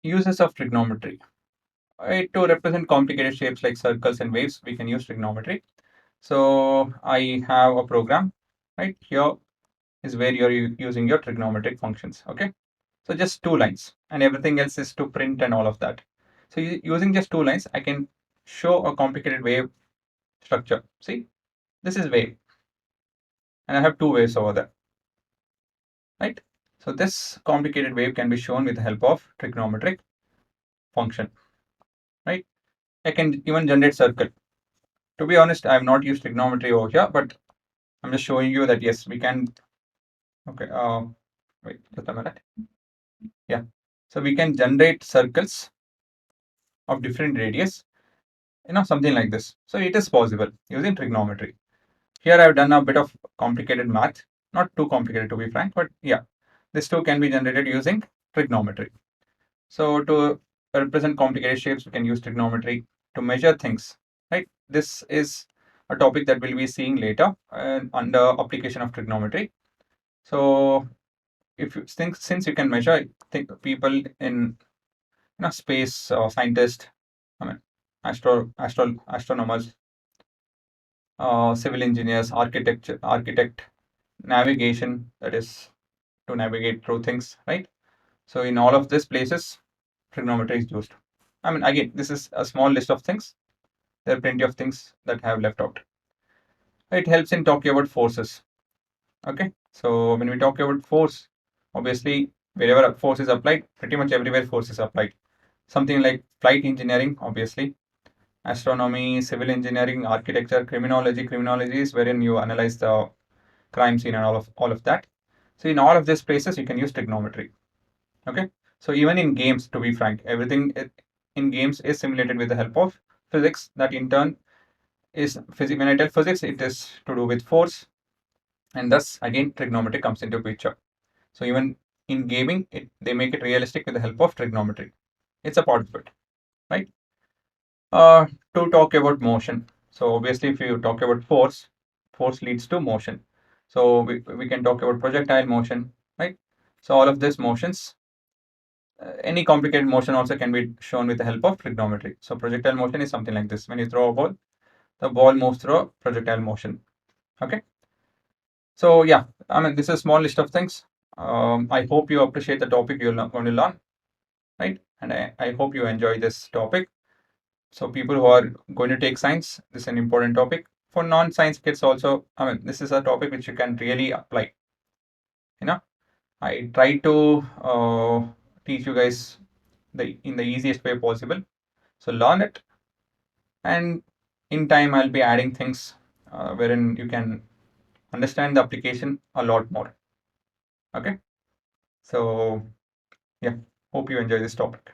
Uses of trigonometry. Right, to represent complicated shapes like circles and waves, we can use trigonometry. So I have a program, right? Here is where you're using your trigonometric functions, okay? So just 2 lines and everything else is to print and all of that. So using just 2 lines, I can show a complicated wave structure. See, this is wave and I have 2 waves over there, right? So this complicated wave can be shown with the help of trigonometric function, right? I can even generate circle. To be honest, I have not used trigonometry over here, but I'm just showing you that yes, we can. Okay, wait, just a minute. Yeah, so we can generate circles of different radius, something like this. So it is possible using trigonometry. Here I've done a bit of complicated math, not too complicated to be frank, but yeah, this too can be generated using trigonometry. So to represent complicated shapes, we can use trigonometry to measure things, right? This is a topic that we'll be seeing later under application of trigonometry. So if you think, since you can measure people in space or scientists, I mean astronomers, civil engineers, architect, navigation, that is to navigate through things, right? So in all of these places, trigonometry is used. I mean, again, this is a small list of things. There are plenty of things that I have left out. It helps in talking about forces. Okay, so when we talk about force, obviously wherever a force is applied, pretty much everywhere force is applied. Something like flight engineering, obviously, astronomy, civil engineering, architecture, criminology. Criminology is wherein you analyze the crime scene and all of that. So in all of these places, you can use trigonometry. Okay, so even in games, to be frank, everything in games is simulated with the help of physics. That in turn is physics. When I tell physics, it is to do with force, and thus again trigonometry comes into picture. So even in gaming, they make it realistic with the help of trigonometry. It's a part of it, right? To talk about motion. So obviously, if you talk about force, force leads to motion. So we can talk about projectile motion, right? So all of these motions, any complicated motion also can be shown with the help of trigonometry. So projectile motion is something like this. When you throw a ball, the ball moves through a projectile motion. Okay. So yeah, I mean, this is a small list of things. I hope you appreciate the topic you're going to learn, right? And I hope you enjoy this topic. So people who are going to take science, this is an important topic. For non-science kids also, I mean, this is a topic which you can really apply. I try to teach you guys in the easiest way possible. So learn it, and in time I'll be adding things wherein you can understand the application a lot more. Okay, so yeah, hope you enjoy this topic.